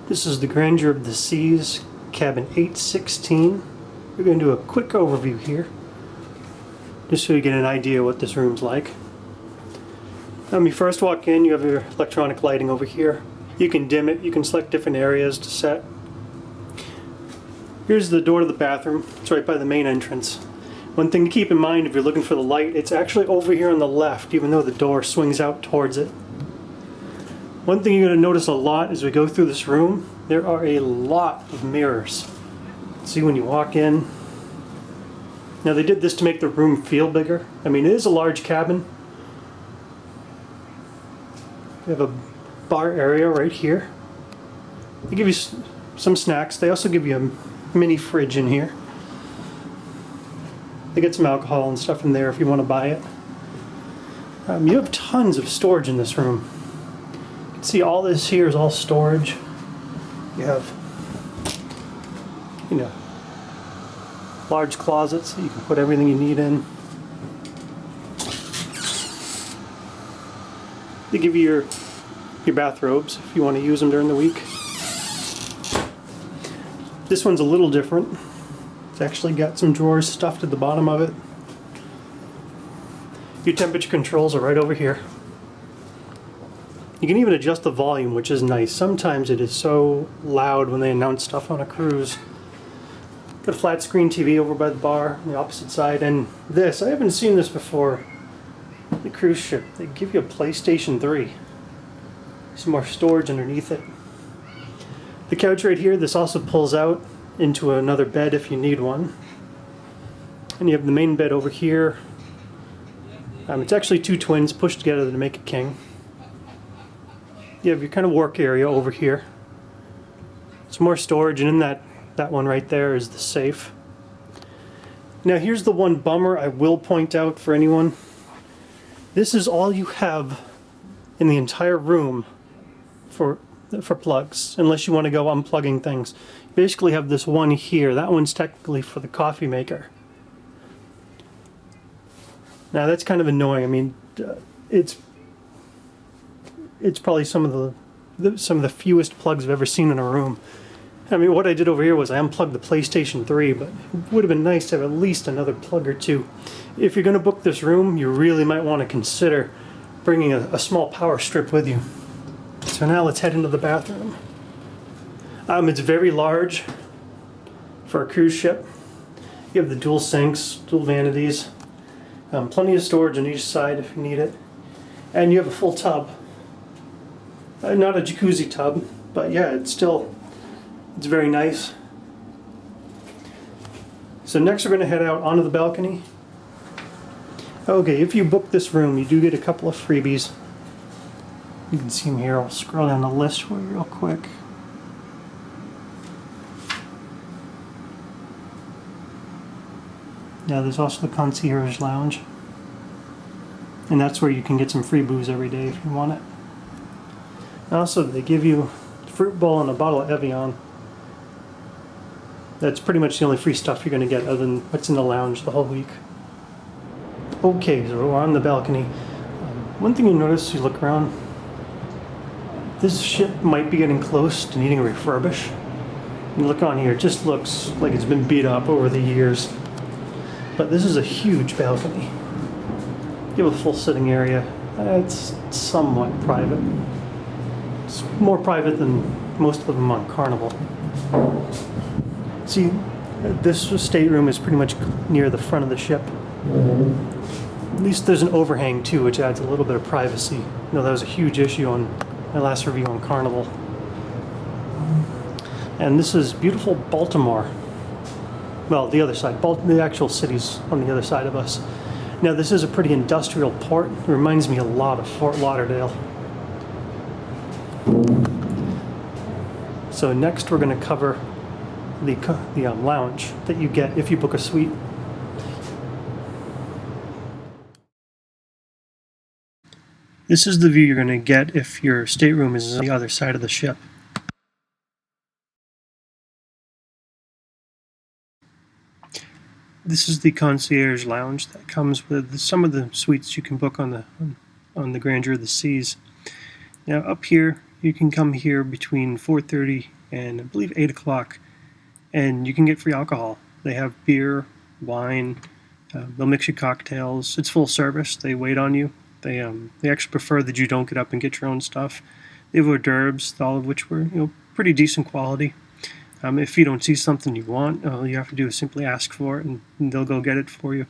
This is the Grandeur of the Seas, cabin 816. We're going to do a quick overview here, just so you get an idea what this room's like. When you first walk in, you have your electronic lighting over here. You can dim it, you can select different areas to set. Here's the door to the bathroom. It's right by the main entrance. One thing to keep in mind if you're looking for the light, it's actually over here on the left, even though the door swings out towards it. One thing you're going to notice a lot as we go through this room, there are a lot of mirrors. See when you walk in. Now they did this to make the room feel bigger. I mean, it is a large cabin. You have a bar area right here. They give you some snacks. They also give you a mini fridge in here. They get some alcohol and stuff in there if you want to buy it. You have tons of storage in this room. You can see all this here is all storage. You have, large closets that you can put everything you need in. They give you your bathrobes if you want to use them during the week. This one's a little different. It's actually got some drawers stuffed at the bottom of it. Your temperature controls are right over here. You can even adjust the volume, which is nice. Sometimes it is so loud when they announce stuff on a cruise. Got a flat screen TV over by the bar on the opposite side, and this, I haven't seen this before. The cruise ship, they give you a PlayStation 3. Some more storage underneath it. The couch right here, this also pulls out into another bed if you need one. And you have the main bed over here. It's actually two twins pushed together to make a king. You have your kind of work area over here. Some more storage, and in that one right there is the safe. Now here's the one bummer I will point out for anyone. This is all you have in the entire room for plugs, unless you want to go unplugging things. You basically have this one here. That one's technically for the coffee maker. Now that's kind of annoying. I mean, it's probably some of the fewest plugs I've ever seen in a room. I mean, what I did over here was I unplugged the PlayStation 3, but it would have been nice to have at least another plug or two. If you're going to book this room, you really might want to consider bringing a small power strip with you. So now let's head into the bathroom. It's very large for a cruise ship. You have the dual sinks, dual vanities, plenty of storage on each side if you need it, and you have a full tub. Not a jacuzzi tub, but yeah, it's very nice. So next we're going to head out onto the balcony. Okay, if you book this room, you do get a couple of freebies. You can see them here. I'll scroll down the list for you real quick. Now there's also the Concierge Lounge. And that's where you can get some free booze every day if you want it. Also, they give you a fruit bowl and a bottle of Evian. That's pretty much the only free stuff you're going to get other than what's in the lounge the whole week. Okay, so we're on the balcony. One thing you notice as you look around, this ship might be getting close to needing a refurbish. You look on here, it just looks like it's been beat up over the years. But this is a huge balcony. You have a full sitting area. It's somewhat private. It's more private than most of them on Carnival. See, this stateroom is pretty much near the front of the ship. At least there's an overhang too, which adds a little bit of privacy. That was a huge issue on my last review on Carnival. And this is beautiful Baltimore. Well, the other side. The actual city's on the other side of us. Now, this is a pretty industrial port. It reminds me a lot of Fort Lauderdale. So next we're going to cover the lounge that you get if you book a suite. This is the view you're going to get if your stateroom is on the other side of the ship. This is the Concierge Lounge that comes with some of the suites you can book on the Grandeur of the Seas. Now up here, you can come here between 4:30 and I believe 8 o'clock, and you can get free alcohol. They have beer, wine, they'll mix you cocktails. It's full service. They wait on you. They actually prefer that you don't get up and get your own stuff. They have hors d'oeuvres, all of which were pretty decent quality. If you don't see something you want, all you have to do is simply ask for it, and they'll go get it for you.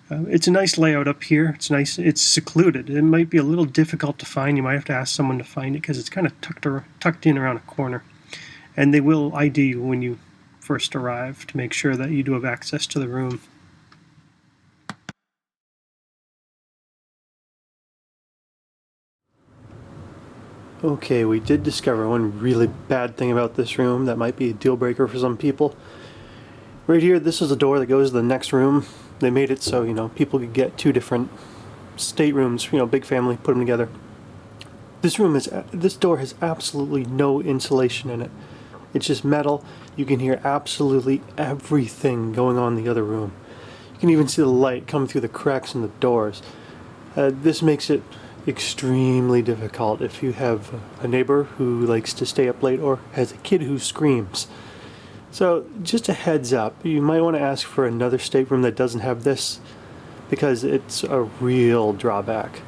It's a nice layout up here. It's nice. It's secluded. It might be a little difficult to find. You might have to ask someone to find it because it's kind of tucked in around a corner. And they will ID you when you first arrive to make sure that you do have access to the room. Okay, we did discover one really bad thing about this room that might be a deal breaker for some people. Right here, this is the door that goes to the next room. They made it so, people could get 2 different staterooms, big family, put them together. This door has absolutely no insulation in it. It's just metal. You can hear absolutely everything going on in the other room. You can even see the light come through the cracks in the doors. This makes it extremely difficult if you have a neighbor who likes to stay up late or has a kid who screams. So just a heads up, you might want to ask for another stateroom that doesn't have this because it's a real drawback.